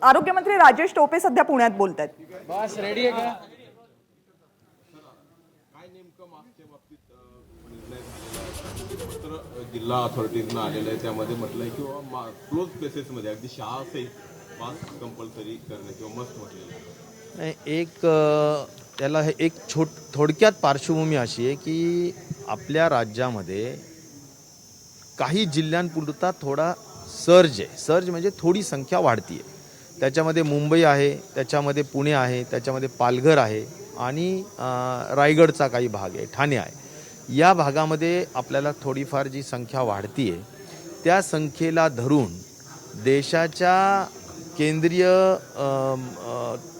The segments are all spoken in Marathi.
आरोग्यमंत्री राजेश टोपे सध्या पुण्यात बोलत आहेत. बस रेडी आहे का? काय नेमकं मास्कच्या बाबतीत निर्णय झालेला आहे? तर जिल्हा अथॉरिटीजनं आलेलं आहे, त्यामध्ये म्हटलंय किंवा क्लोज प्लेसेसमध्ये अगदी शाळा असेल मास्क कंपल्सरी करणे किंवा मस्ट म्हटलेलं आहे. त्याला हे एक थोडक्यात पार्श्वभूमी अशी आहे की आपल्या राज्यामध्ये काही जिल्ह्यांपुरता थोडा सर्ज आहे. सर्ज म्हणजे थोडी संख्या वाढती आहे. त्याच्यामध्ये मुंबई आहे, त्याच्यामध्ये पुणे आहे, त्याच्यामध्ये पालघर आहे आणि रायगडचा काही भाग आहे, ठाणे आहे. या भागामध्ये आपल्याला थोडीफार जी संख्या वाढती आहे त्या संख्येला धरून देशाच्या केंद्रीय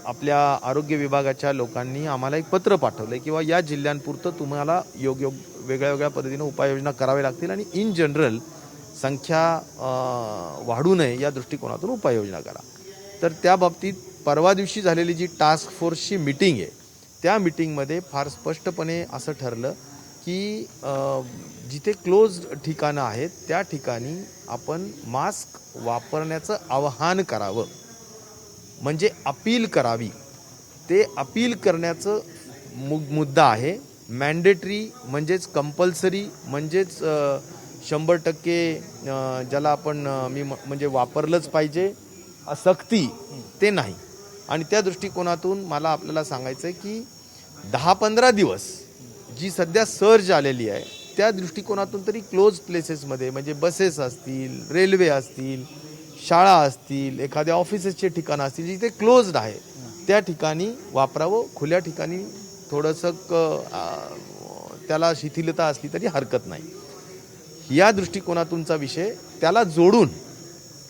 आपल्या आरोग्य विभागाच्या लोकांनी आम्हाला एक पत्र पाठवलं किंवा या जिल्ह्यांपुरतं तुम्हाला योग्य वेगळ्या वेगळ्या पद्धतीनं उपाययोजना कराव्या लागतील आणि इन जनरल संख्या वाढू नये या दृष्टिकोनातून उपाययोजना करा. तर त्या बाबतीत परवा दिवशी झालेली जी टास्क फोर्सची मीटिंग आहे त्या मीटिंगमध्ये फार स्पष्टपणे असं ठरलं की जिथे क्लोज ठिकाणं आहेत त्या ठिकाणी आपण मास्क वापरण्याचं आवाहन करावं, म्हणजे अपील करावी. ते अपील करण्याचं मुद्दा आहे. मॅन्डेटरी म्हणजेच कंपल्सरी म्हणजेच 100% ज्याला आपण म्हणजे वापरलंच पाहिजे सक्ती ते नाही. आणि त्या दृष्टिकोनातून मला आपल्याला सांगायचं आहे की 10-15 दिवस जी सध्या सर्ज आलेली आहे त्या दृष्टिकोनातून तरी क्लोज प्लेसेसमध्ये म्हणजे बसेस असतील, रेल्वे असतील, शाळा असतील, एखाद्या ऑफिसेसचे ठिकाणं असतील जिथे क्लोज्ड आहे त्या ठिकाणी वापरावं. खुल्या ठिकाणी थोडंसं त्याला शिथिलता असली तरी हरकत नाही. या दृष्टिकोनातूनचा विषय. त्याला जोडून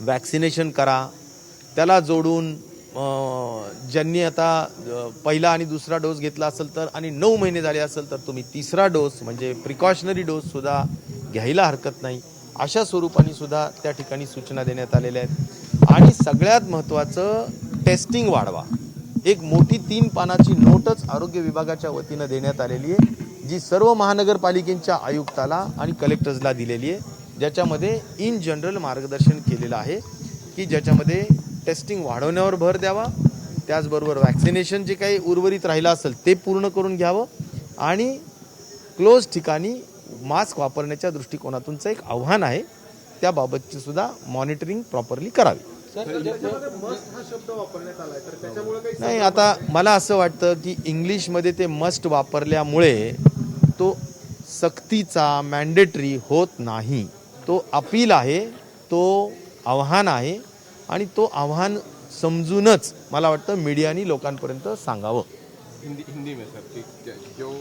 वॅक्सिनेशन करा, त्याला जोडून ज्यांनी आता पहिला आणि दुसरा डोस घेतला असेल तर आणि 9 महिने झाले असेल तर तुम्ही तिसरा डोस म्हणजे प्रिकॉशनरी डोससुद्धा घ्यायला हरकत नाही. अशा स्वरूपाने सुद्धा त्या ठिकाणी सूचना देण्यात आलेल्या आहेत. आणि सगळ्यात महत्त्वाचं टेस्टिंग वाढवा. एक मोठी 3 पानाची नोटच आरोग्य विभागाच्या वतीनं देण्यात आलेली आहे जी सर्व महानगरपालिकेच्या आयुक्ताला आणि कलेक्टर्सला दिलेली आहे, ज्याच्यामध्ये इन जनरल मार्गदर्शन केलेलं आहे की ज्याच्यामध्ये टेस्टिंग वाढवण्यावर भर द्यावा, त्याचबरोबर वॅक्सिनेशन जे काही उर्वरित राहिलं असेल ते पूर्ण करून घ्यावं आणि क्लोज ठिकाणी मास्क वापरण्याच्या दृष्टिकोनातूनचं एक आव्हान आहे त्याबाबतची सुद्धा मॉनिटरिंग प्रॉपरली करावी. नाही, आता मला असं वाटतं की इंग्लिशमध्ये ते मस्ट वापरल्यामुळे तो सक्तीचा मॅन्डेटरी होत नाही. तो अपील आहे, तो आव्हान आहे आणि तो आव्हान समजूनच मला वाटतं मीडियानी लोकांपर्यंत सांगावं. हिंदी में सर जो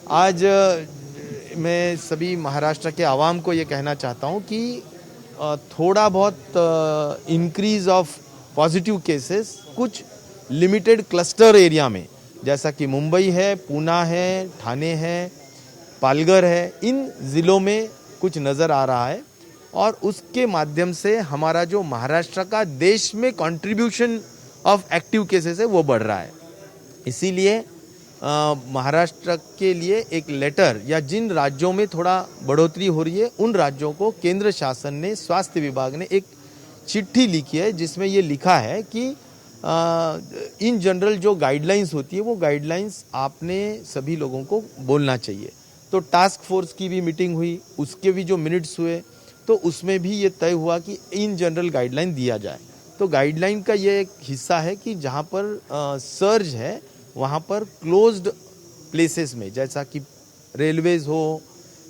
आज मैं सभी महाराष्ट्र के आवाम को ये कहना चाहता हूँ कि थोड़ा बहुत इंक्रीज ऑफ पॉजिटिव केसेस कुछ लिमिटेड क्लस्टर एरिया में जैसा कि मुंबई है, पूना है, ठाणे है, पालघर है, इन ज़िलों में कुछ नज़र आ रहा है और उसके माध्यम से हमारा जो महाराष्ट्र का देश में कंट्रीब्यूशन ऑफ एक्टिव केसेस है वो बढ़ रहा है. इसीलिए महाराष्ट्र के लिए एक लेटर या जिन राज्यों में थोड़ा बढ़ोतरी हो रही है उन राज्यों को केंद्र शासन ने, स्वास्थ्य विभाग ने एक चिट्ठी लिखी है जिसमें ये लिखा है कि इन जनरल जो गाइडलाइंस होती है वो गाइडलाइंस आपने सभी लोगों को बोलना चाहिए. तो टास्क फोर्स की भी मीटिंग हुई, उसके भी जो मिनट्स हुए तो उसमें भी ये तय हुआ कि इन जनरल गाइडलाइन दिया जाए. तो गाइडलाइन का ये एक हिस्सा है कि जहाँ पर सर्ज है वहाँ पर क्लोज्ड प्लेसेस में जैसा कि रेलवेज हो,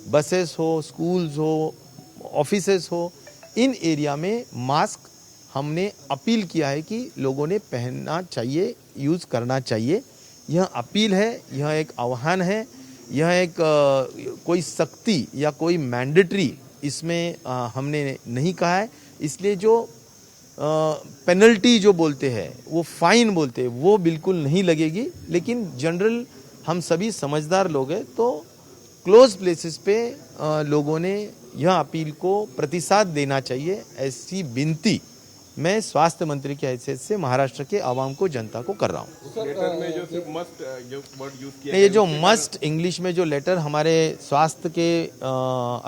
बसेस हो, स्कूल्स हो, ऑफिसेस हो, इन एरिया में मास्क हमने अपील किया है कि लोगों ने पहनना चाहिए, यूज़ करना चाहिए. यह अपील है, यह एक आह्वान है, यह एक कोई सख्ती या कोई मैंडेटरी इसमें हमने नहीं कहा है. इसलिए जो पेनल्टी जो बोलते हैं वो फाइन बोलते हैं वो बिल्कुल नहीं लगेगी. लेकिन जनरल हम सभी समझदार लोग हैं तो क्लोज प्लेसेस पे लोगों ने यह अपील को प्रतिसाद देना चाहिए. ऐसी विनती मैं स्वास्थ्य मंत्री की हैसियत से महाराष्ट्र के आवाम को, जनता को कर रहा हूँ. लेटर में जो सिर्फ मस्ट जो वर्ड यूज किया ये जो मस्ट इंग्लिश में जो लेटर हमारे स्वास्थ्य के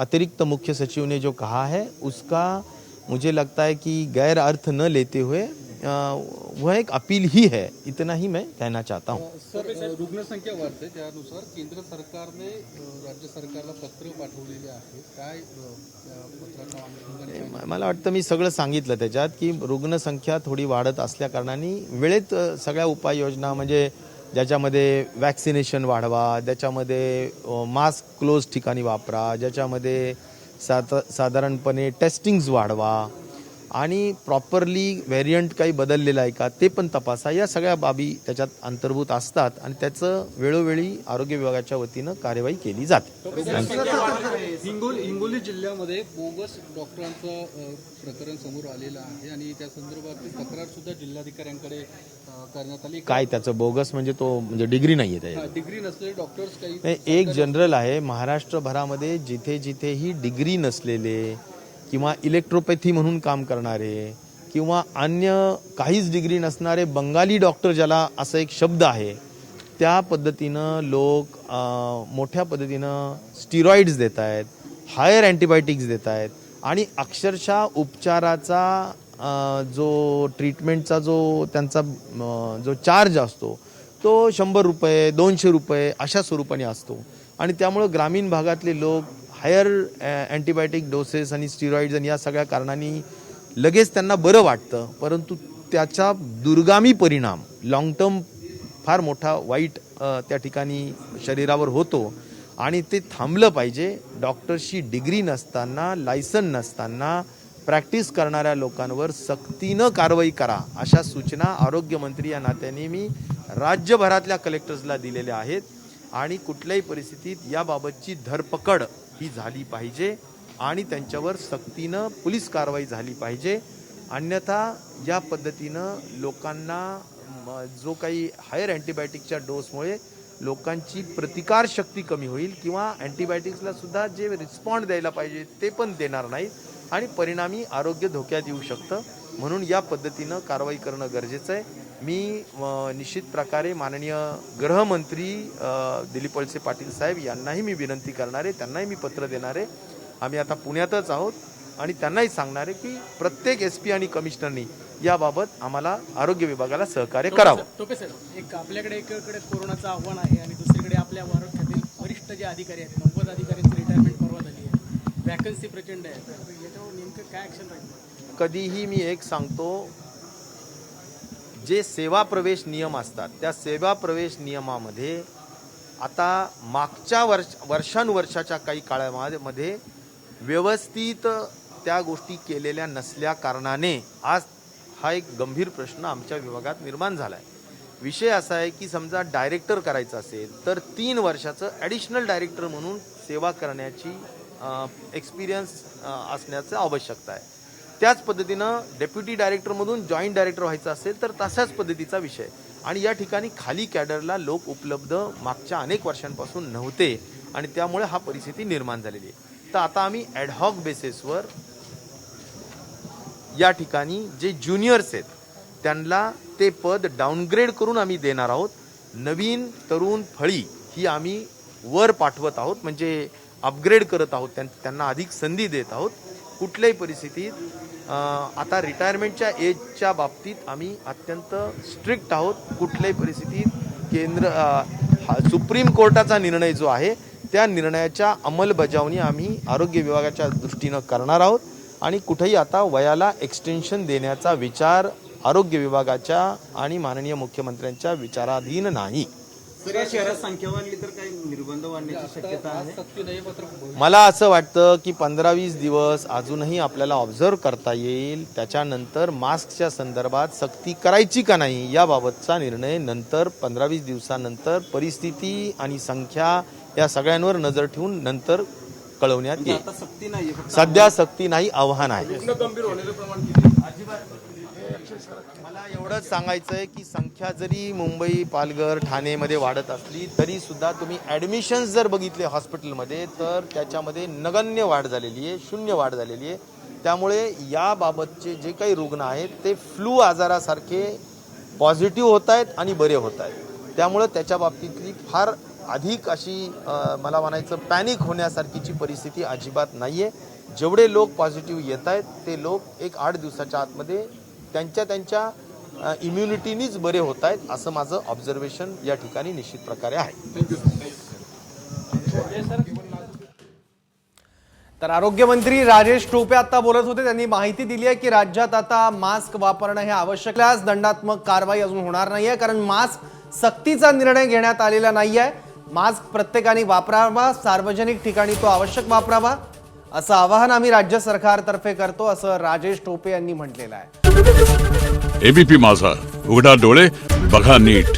अतिरिक्त मुख्य सचिव ने जो कहा है उसका मुझे लगता है कि गैर अर्थ न लेते हुए वह एक अपील ही है, इतना ही मैं कहना चाहता हूँ। सर, रुग्णसंख्या वाढते त्यानुसार केंद्र सरकारने राज्य सरकारला पत्र पाठवलेले आहे, काय त्या पत्राचा अनुषंगाने मला वाटतं मी सगळं सांगितलं त्याच्यात की रुग्णसंख्या थोडी वाढत असल्या कारणाने वेळेत सगळ्या उपाययोजना म्हणजे ज्याच्यामध्ये वॅक्सिनेशन वाढवा, ज्याच्यामध्ये मास्क क्लोज ठिकाणी वापरा, ज्याच्यामध्ये साधारणपणे टेस्टिंग्स वाढवा आणि प्रॉपरली व्हेरियंट काही बदललेलं आहे का ते पण तपासा, या सगळ्या बाबी त्याच्यात अंतर्भूत असतात आणि त्याचं वेळोवेळी आरोग्य विभागाच्या वतीनं कार्यवाही केली जाते. हिंगोली जिल्ह्यामध्ये बोगस डॉक्टरांचं प्रकरण समोर आलेलं आहे आणि त्या संदर्भात तक्रार सुद्धा जिल्हाधिकाऱ्यांकडे करण्यात आली. काय त्याचं बोगस म्हणजे तो म्हणजे डिग्री नाही आहे त्याची, डिग्री नसलेले डॉक्टर्स काही नाही, एक जनरल आहे महाराष्ट्रभरामध्ये जिथे जिथेही डिग्री नसलेले किंवा इलेक्ट्रोपॅथी म्हणून काम करणारे किंवा अन्य काहीच डिग्री नसणारे बंगाली डॉक्टर, ज्याला असं एक शब्द आहे, त्या पद्धतीनं लोक मोठ्या पद्धतीनं स्टिरॉइड्स देत आहेत, हायर अँटीबायोटिक्स देत आहेत आणि अक्षरशः उपचाराचा जो ट्रीटमेंटचा जो त्यांचा जो चार्ज असतो तो 100 रुपये 200 रुपये अशा स्वरूपाने असतो आणि त्यामुळं ग्रामीण भागातले लोक हायर अँटीबायोटिक डोसेस आणि स्टिरॉइड्स आणि या सगळ्या कारणांनी लगेच त्यांना बरं वाटतं, परंतु त्याचा दुर्गामी परिणाम लॉंग टर्म फार मोठा वाईट त्या ठिकाणी शरीरावर होतो आणि ते थांबलं पाहिजे. डॉक्टरशी डिग्री नसताना, लायसन नसताना प्रॅक्टिस करणाऱ्या लोकांवर सक्तीनं कारवाई करा, अशा सूचना आरोग्यमंत्री या नात्याने मी राज्यभरातल्या कलेक्टर्सला दिलेल्या आहेत आणि कुठल्याही परिस्थितीत याबाबतची धरपकड ही झाली पाहिजे आणि त्यांच्यावर सक्तीनं पोलीस कारवाई झाली पाहिजे. अन्यथा या पद्धतीनं लोकांना जो काही हायर अँटीबायोटिकच्या डोसमुळे लोकांची प्रतिकारशक्ती कमी होईल किंवा अँटीबायोटिक्सला सुद्धा जे रिस्पॉन्ड द्यायला पाहिजे ते पण देणार नाहीत आणि परिणामी आरोग्य धोक्यात येऊ शकतं. म्हणून या पद्धतीनं कारवाई करणं गरजेचं आहे. मी निश्चित प्रकारे माननीय गृहमंत्री दिलीप वळसे पाटील साहेब यांनाही मी विनंती करणार आहे, त्यांनाही मी पत्र देणार आहे. आम्ही आता पुण्यातच आहोत आणि त्यांनाही सांगणार आहे की प्रत्येक SP आणि कमिशनरनी याबाबत आम्हाला आरोग्य विभागाला सहकार्य करावं. टोपे सर, एक आपल्याकडे एकीकडे कोरोनाचं आव्हान आहे आणि दुसरीकडे आपल्या आरोग्यातील वरिष्ठ जे अधिकारी आहेत 90 अधिकाऱ्यांची रिटायरमेंट परवा झाली आहे, वॅकन्सी प्रचंड आहे, तर याच्यावर नेमकं काय ॲक्शन राहील? कधीही मी एक सांगतो, जे सेवा प्रवेश नियम असतात त्या सेवा प्रवेश नियमामध्ये आता मागच्या वर्षानुवर्षाच्या काही काळामध्ये व्यवस्थित त्या गोष्टी केलेल्या नसल्या कारणाने आज हा एक गंभीर प्रश्न आमच्या विभागात निर्माण झाला आहे. विषय असा आहे की समजा डायरेक्टर करायचं असेल तर 3 वर्षाचं ॲडिशनल डायरेक्टर म्हणून सेवा करण्याची एक्सपिरियन्स असण्याचं आवश्यकता आहे. त्याच पद्धतीनं डेप्युटी डायरेक्टरमधून जॉईंट डायरेक्टर व्हायचं असेल तर तशाच पद्धतीचा विषय आणि या ठिकाणी खाली कॅडरला लोक उपलब्ध मागच्या अनेक वर्षांपासून नव्हते आणि त्यामुळे हा परिस्थिती निर्माण झालेली आहे. तर आता आम्ही ॲडहॉक बेसिसवर या ठिकाणी जे ज्युनियर्स आहेत त्यांना ते पद डाऊनग्रेड करून आम्ही देणार आहोत. नवीन तरुण फळी ही आम्ही वर पाठवत आहोत, म्हणजे अपग्रेड करत आहोत, त्यांना अधिक संधी देत आहोत. कुठल्याही परिस्थितीत आता रिटायरमेंटच्या एजच्या बाबतीत आम्ही अत्यंत स्ट्रिक्ट आहोत. कुठल्याही परिस्थितीत सुप्रीम कोर्टाचा निर्णय जो आहे त्या निर्णयाच्या अंमलबजावणी आम्ही आरोग्य विभागाच्या दृष्टीनं करणार आहोत आणि कुठेही आता वयाला एक्सटेन्शन देण्याचा विचार आरोग्य विभागाच्या आणि माननीय मुख्यमंत्र्यांच्या विचाराधीन नाही. सगळ्या शहरात संख्या वाढली तर काही निर्बंध वाढण्याची शक्यता आहे? मला असं वाटतं की 15-20 दिवस अजूनही आपल्याला ऑब्झर्व करता येईल. त्याच्यानंतर मास्कच्या संदर्भात सक्ती करायची का नाही याबाबतचा निर्णय नंतर 15-20 दिवसानंतर परिस्थिती आणि संख्या या सगळ्यांवर नजर ठेवून नंतर कळवण्यात येईल. सध्या सक्ती नाही, आव्हान आहे. गंभीर होण्याचं प्रमाण किती? मला एवढंच सांगायचं आहे की संख्या जरी मुंबई, पालघर, ठाणेमध्ये वाढत असली तरी सुद्धा तुम्ही ॲडमिशन्स जर बघितले हॉस्पिटलमध्ये तर त्याच्यामध्ये नगण्य वाढ झालेली आहे, 0 वाढ झालेली आहे. त्यामुळे याबाबतचे जे काही रुग्ण आहेत ते फ्लू आजारासारखे पॉझिटिव्ह होत आहेत आणि बरे होत आहेत. त्यामुळं त्याच्या बाबतीतली फार अधिक अशी मला म्हणायचं पॅनिक होण्यासारखीची परिस्थिती अजिबात नाही आहे. जेवढे लोक पॉझिटिव्ह येत आहेत ते लोक एक 8 दिवसाच्या आतमध्ये त्यांच्या इम्युनिटीनीच बरे होत आहेत असं माझं ऑब्झर्वेशन या ठिकाणी निश्चित प्रकारे आहे. तर आरोग्यमंत्री राजेश टोपे आता बोलत होते. त्यांनी माहिती दिली आहे की राज्यात आता मास्क वापरणं हे आवश्यक आहे. दंडात्मक कारवाई अजून होणार नाहीये, कारण मास्क सक्तीचा निर्णय घेण्यात आलेला नाहीये. मास्क प्रत्येकाने वापरावा, सार्वजनिक ठिकाणी तो आवश्यक वापरावा असं आवाहन आम्ही राज्य सरकारतर्फे करतो, असं राजेश टोपे यांनी म्हटलेलं आहे. एबीपी माझा, उघडा डोळे बघा नीट.